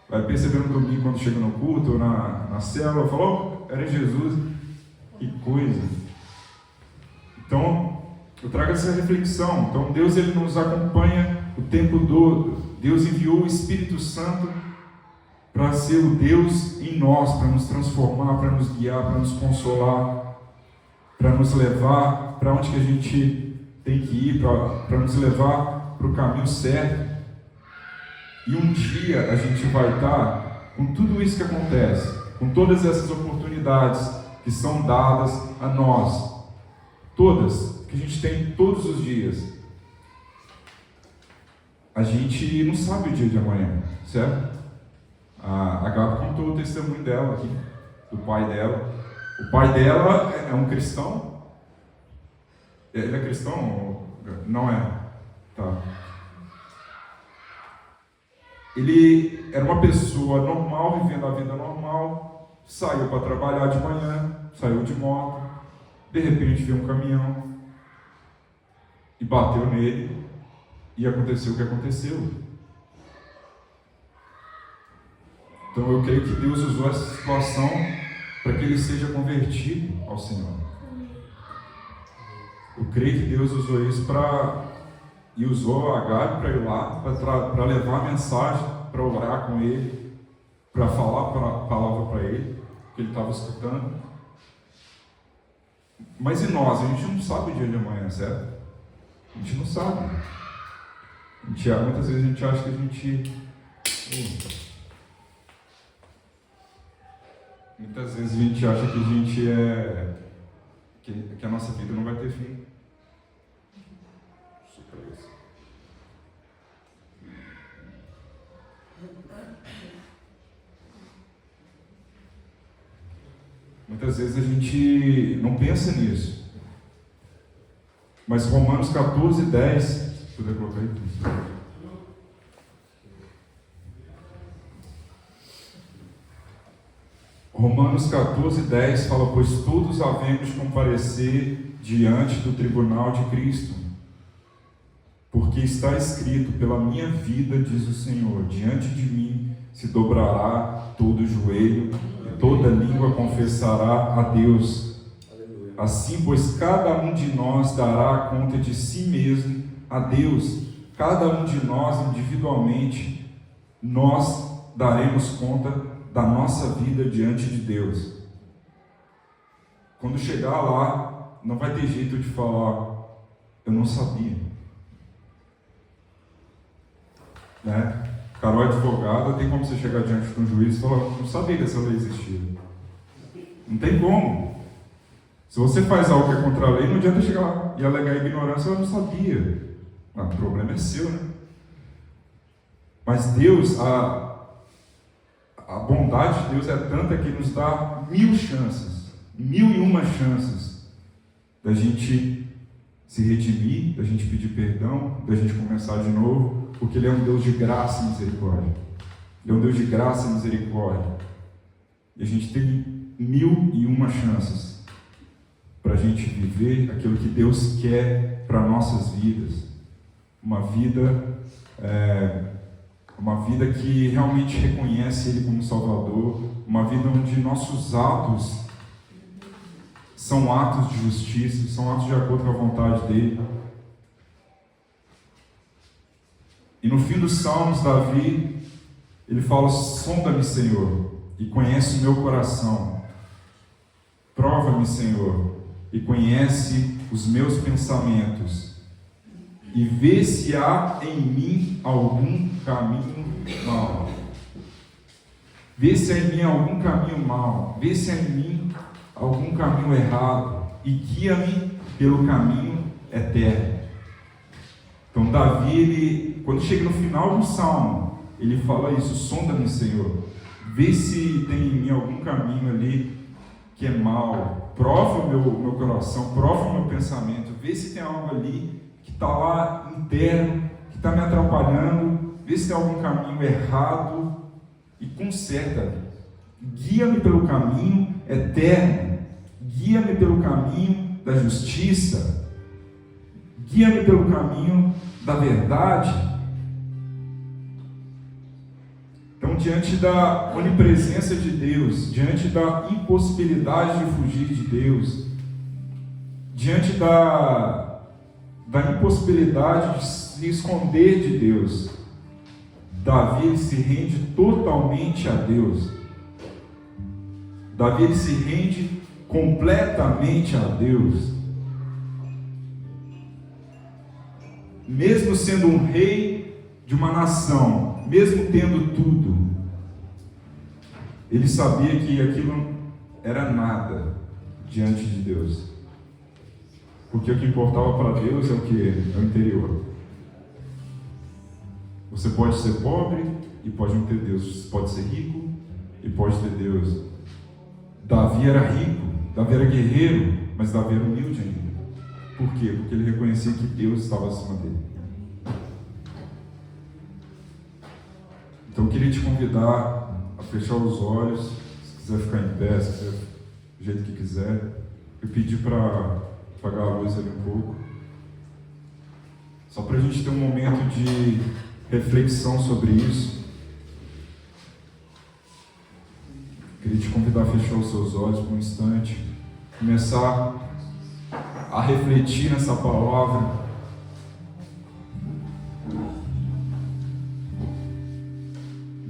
Vai perceber no domingo quando chega no culto ou na célula, falou: era Jesus. Que coisa. Então, eu trago essa reflexão. Então, Deus, Ele nos acompanha o tempo todo. Deus enviou o Espírito Santo para ser o Deus em nós, para nos transformar, para nos guiar, para nos consolar, para nos levar para onde que a gente tem que ir, para nos levar para o caminho certo. E um dia a gente vai estar com tudo isso que acontece, com todas essas oportunidades que são dadas a nós, todas, que a gente tem todos os dias. A gente não sabe o dia de amanhã, certo? A Gabi contou o testemunho dela aqui, do pai dela. O pai dela é um cristão. Ele é cristão? Não é? Tá. Ele era uma pessoa normal, vivendo a vida normal, saiu para trabalhar de manhã, saiu de moto, de repente viu um caminhão e bateu nele, e aconteceu o que aconteceu. Então eu creio que Deus usou essa situação para que ele seja convertido ao Senhor. Eu creio que Deus usou isso e usou a Gabi para ir lá, para levar a mensagem para orar com ele, para falar a palavra para ele, que ele estava escutando. Mas e nós? A gente não sabe o dia de amanhã, certo? A gente não sabe. Muitas vezes a gente acha que a gente... Muitas vezes a gente acha que a gente que a nossa vida não vai ter fim. Surpresa. Muitas vezes a gente não pensa nisso. Mas Romanos 14, 10, se puder colocar aí. Romanos 14, 10 fala: pois todos havemos de comparecer diante do tribunal de Cristo, porque está escrito: pela minha vida, diz o Senhor, diante de mim se dobrará todo joelho e toda língua confessará a Deus. Assim, pois cada um de nós dará conta de si mesmo a Deus. Cada um de nós individualmente, nós daremos conta da nossa vida diante de Deus. Quando chegar lá, não vai ter jeito de falar: eu não sabia. Né? Carol é advogada, tem como você chegar diante de um juiz e falar: não sabia que essa lei existia. Não tem como. Se você faz algo que é contra a lei, não adianta chegar lá e alegar ignorância: eu não sabia. O problema é seu, né? Mas Deus, a bondade de Deus é tanta que nos dá 1000 chances, 1001 chances da gente se redimir, da gente pedir perdão, da gente começar de novo, porque Ele é um Deus de graça e misericórdia. Ele é um Deus de graça e misericórdia. E a gente tem 1001 chances para a gente viver aquilo que Deus quer para nossas vidas. Uma vida que realmente reconhece Ele como Salvador, uma vida onde nossos atos são atos de justiça, são atos de acordo com a vontade dEle. E no fim dos Salmos, Davi, ele fala: sonda-me, Senhor, e conhece o meu coração. Prova-me, Senhor, e conhece os meus pensamentos, e vê se há em mim algum caminho mau. Vê se há em mim algum caminho mau, vê se há em mim algum caminho errado, e guia-me pelo caminho eterno. Então Davi, quando chega no final do Salmo, ele fala isso: sonda-me, Senhor, vê se tem em mim algum caminho ali que é mau, prova o meu coração, prova o meu pensamento, vê se tem algo ali que está lá interno, que está me atrapalhando, vê se tem algum caminho errado e conserta. Guia-me pelo caminho eterno, guia-me pelo caminho da justiça, guia-me pelo caminho da verdade. Então, diante da onipresença de Deus, diante da impossibilidade de fugir de Deus, diante da impossibilidade de se esconder de Deus, Davi se rende totalmente a Deus. Davi se rende completamente a Deus. Mesmo sendo um rei de uma nação, mesmo tendo tudo, ele sabia que aquilo era nada diante de Deus. Porque o que importava para Deus é o que? É o interior. Você pode ser pobre e pode não ter Deus. Você pode ser rico e pode ter Deus. Davi era rico, Davi era guerreiro, mas Davi era humilde ainda. Por quê? Porque ele reconhecia que Deus estava acima dele. Então eu queria te convidar a fechar os olhos, se quiser ficar em pé, se quiser do jeito que quiser. Eu pedi para apagar a luz ali um pouco, só para a gente ter um momento de reflexão sobre isso. Eu queria te convidar a fechar os seus olhos por um instante, começar a refletir nessa palavra.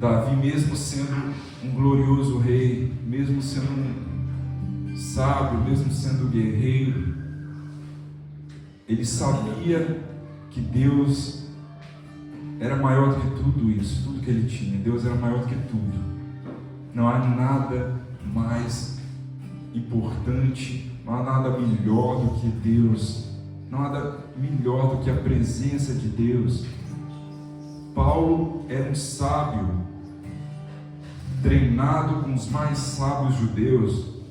Davi, mesmo sendo um glorioso rei, mesmo sendo um sábio, mesmo sendo guerreiro, ele sabia que Deus era maior do que tudo isso, tudo que ele tinha. Deus era maior do que tudo. Não há nada mais importante, não há nada melhor do que Deus, não há nada melhor do que a presença de Deus. Paulo era um sábio, treinado com os mais sábios judeus.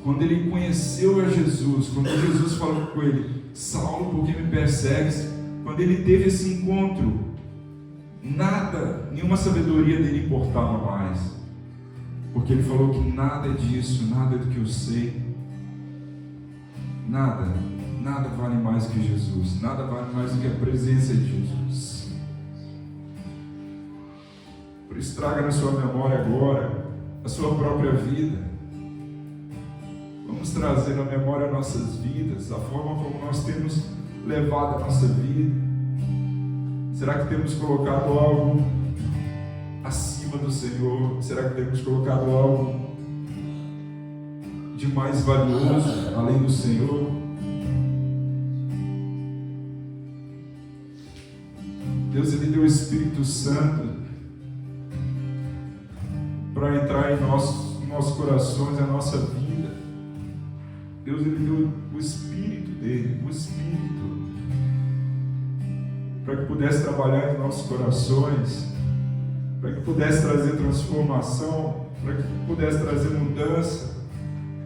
Quando ele conheceu a Jesus, quando Jesus falou com ele: Saulo, por que me persegues? Quando ele teve esse encontro, nada, nenhuma sabedoria dele importava mais, porque ele falou que nada disso, nada do que eu sei, nada vale mais do que Jesus, nada vale mais do que a presença de Jesus. Por isso, traga na sua memória agora a sua própria vida. Vamos trazer na memória nossas vidas, a forma como nós temos levado a nossa vida. Será que temos colocado algo acima do Senhor? Será que temos colocado algo de mais valioso além do Senhor? Deus, Ele deu o Espírito Santo para entrar em nossos corações, a nossa vida. Deus, Ele deu o Espírito dele, o Espírito, para que pudesse trabalhar em nossos corações, para que pudesse trazer transformação, para que pudesse trazer mudança,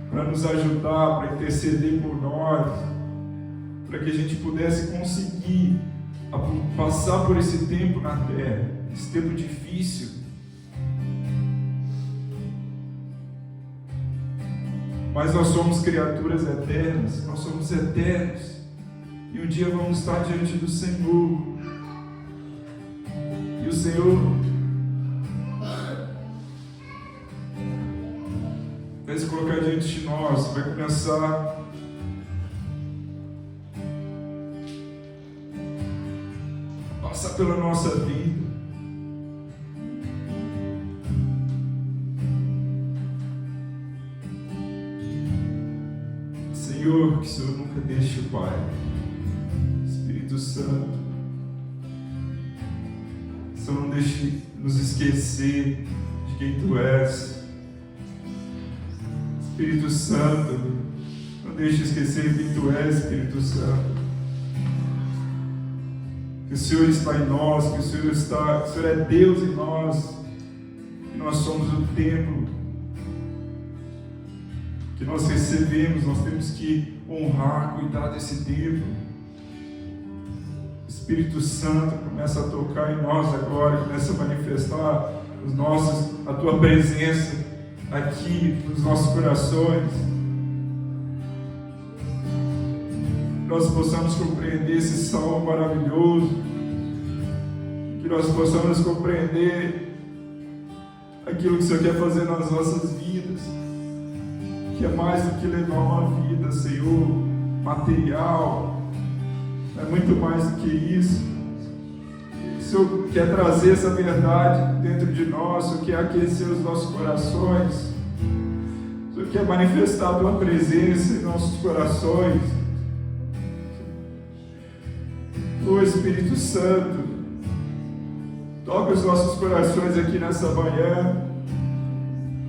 para nos ajudar, para interceder por nós, para que a gente pudesse conseguir passar por esse tempo na terra, esse tempo difícil. Mas nós somos criaturas eternas, nós somos eternos, e um dia vamos estar diante do Senhor, e o Senhor vai se colocar diante de nós, vai começar a passar pela nossa vida. Senhor, que o Senhor nunca deixe o Pai, Espírito Santo, que o Senhor não deixe nos esquecer de quem Tu és. Espírito Santo, não deixe esquecer quem Tu és, Espírito Santo. Que o Senhor está em nós, que o Senhor é Deus em nós, que nós somos o templo que nós recebemos, nós temos que honrar, cuidar desse templo. Espírito Santo, começa a tocar em nós agora, começa a manifestar a Tua presença aqui nos nossos corações. Nós possamos compreender esse salmo maravilhoso, que nós possamos compreender aquilo que o Senhor quer fazer nas nossas vidas, que é mais do que levar uma vida, Senhor, material, é muito mais do que isso. O Senhor quer trazer essa verdade dentro de nós, o Senhor quer aquecer os nossos corações, o Senhor quer manifestar a Tua presença em nossos corações. Ô Espírito Santo, toca os nossos corações aqui nessa manhã.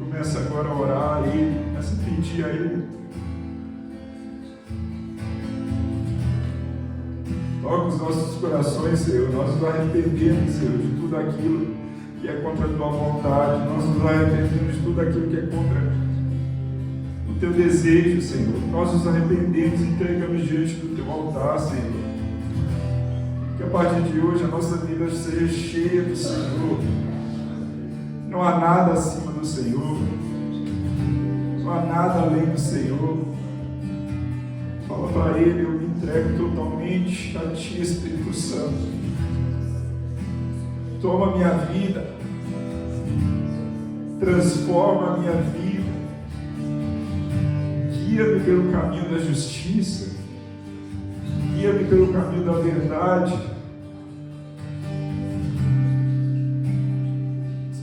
Começa agora a orar a Ele, começa a pedir a Ele. Toca os nossos corações, Senhor. Nós nos arrependemos, Senhor, de tudo aquilo que é contra a Tua vontade. Nós nos arrependemos de tudo aquilo que é contra o Teu desejo, Senhor. Nós nos arrependemos e entregamos diante do Teu altar, Senhor. Que a partir de hoje a nossa vida seja cheia do Senhor. Não há nada acima do Senhor. Não há nada além do Senhor. Fala para Ele: eu me entrego totalmente a Ti, Espírito Santo. Toma a minha vida. Transforma a minha vida. Guia-me pelo caminho da justiça. Guia-me pelo caminho da verdade.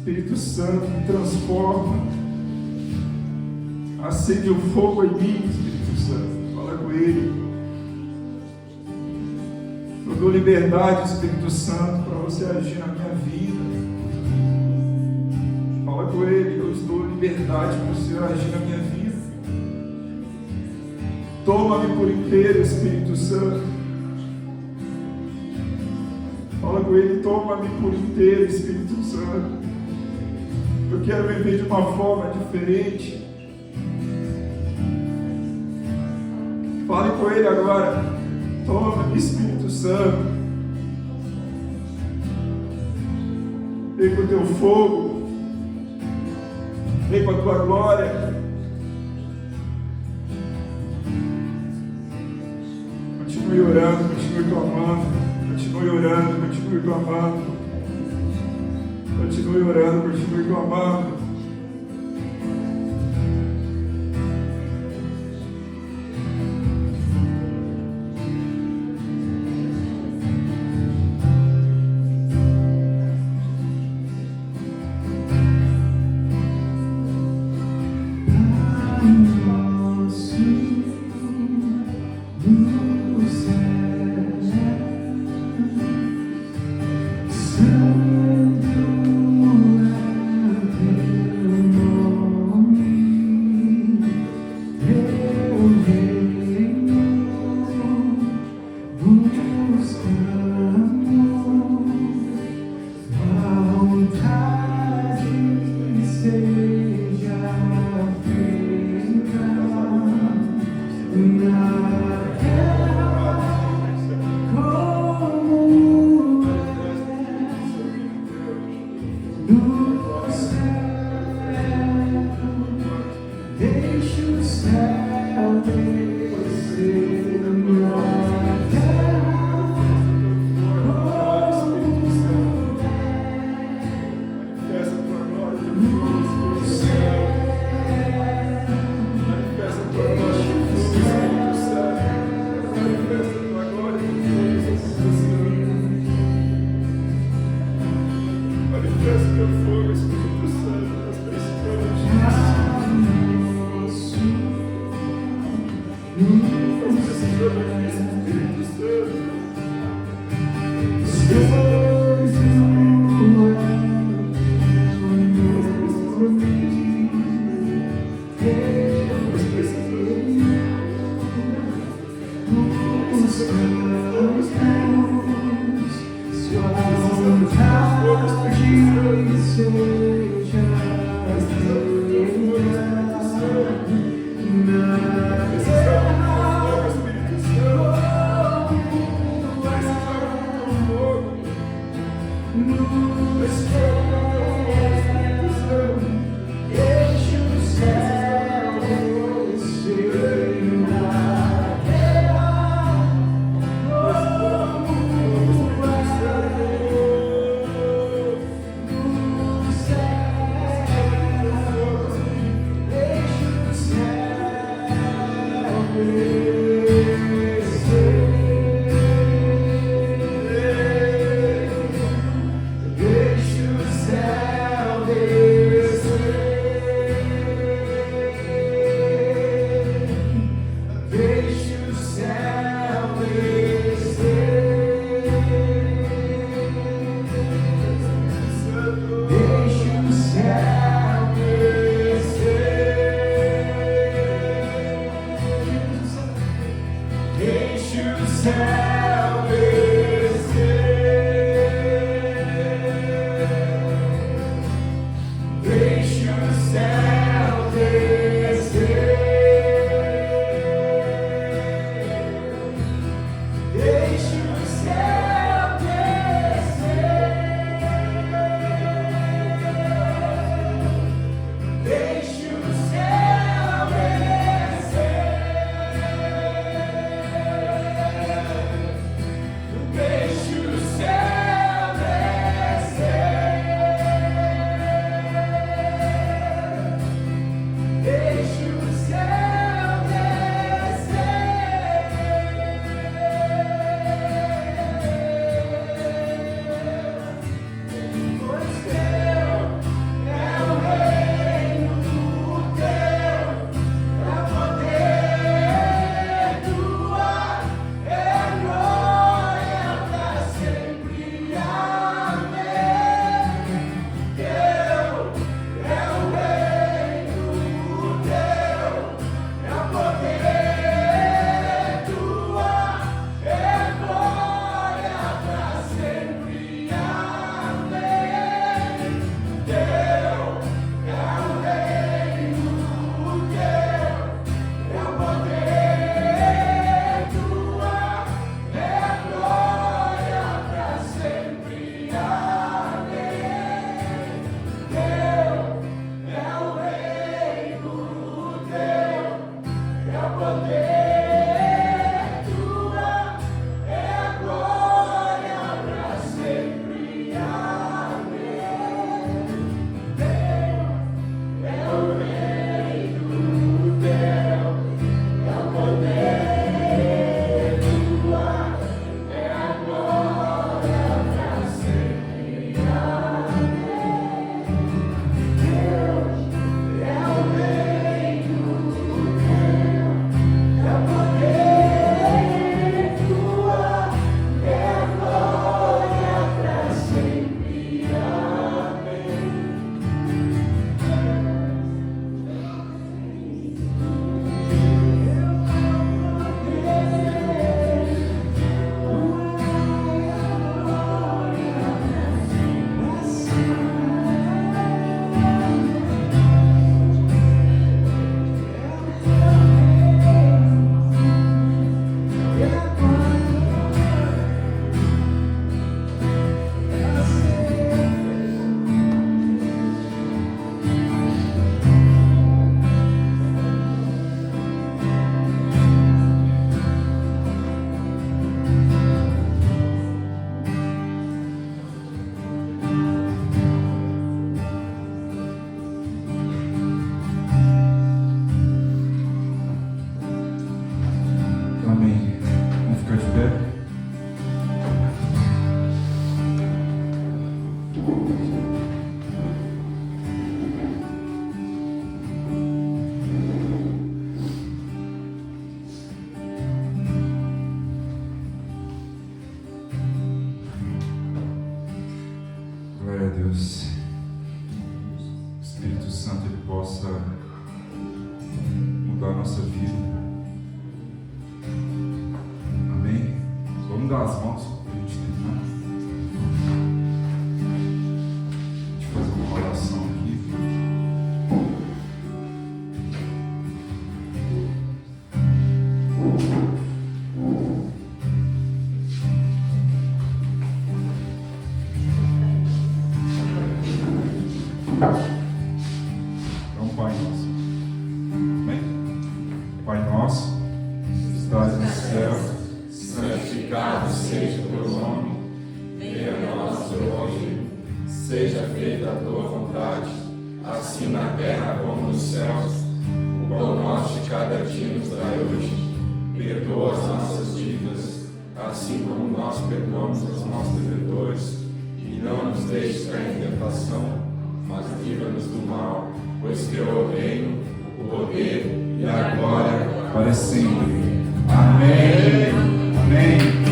Espírito Santo, me transforma. Acende o fogo em mim, Espírito Santo. Fala com Ele. Eu dou liberdade, Espírito Santo, para você agir na minha vida. Fala com Ele. Eu dou liberdade para você agir na minha vida. Toma-me por inteiro, Espírito Santo. Fala com Ele. Toma-me por inteiro, Espírito Santo. Eu quero viver de uma forma diferente. Fale com Ele agora. Toma-me, Espírito Santo. Vem com o teu fogo. Vem com a tua glória. Continue orando, continue clamando. Continue orando, continue clamando. Continue orando, continue clamando. estenda as mãos para a gente terminar. Deixa eu fazer uma oração aqui. Então, Pai Nosso. Amém? Pai Nosso, que estás no céu, santificado seja o teu nome, venha a nós o teu reino, seja feita a tua vontade, assim na terra como nos céus. O pão nosso de cada dia nos dai hoje, perdoa as nossas dívidas, assim como nós perdoamos aos nossos devedores, e não nos deixes cair em tentação, mas livra-nos do mal, pois teu é o reino, o poder e a glória para sempre. Amém. Amém.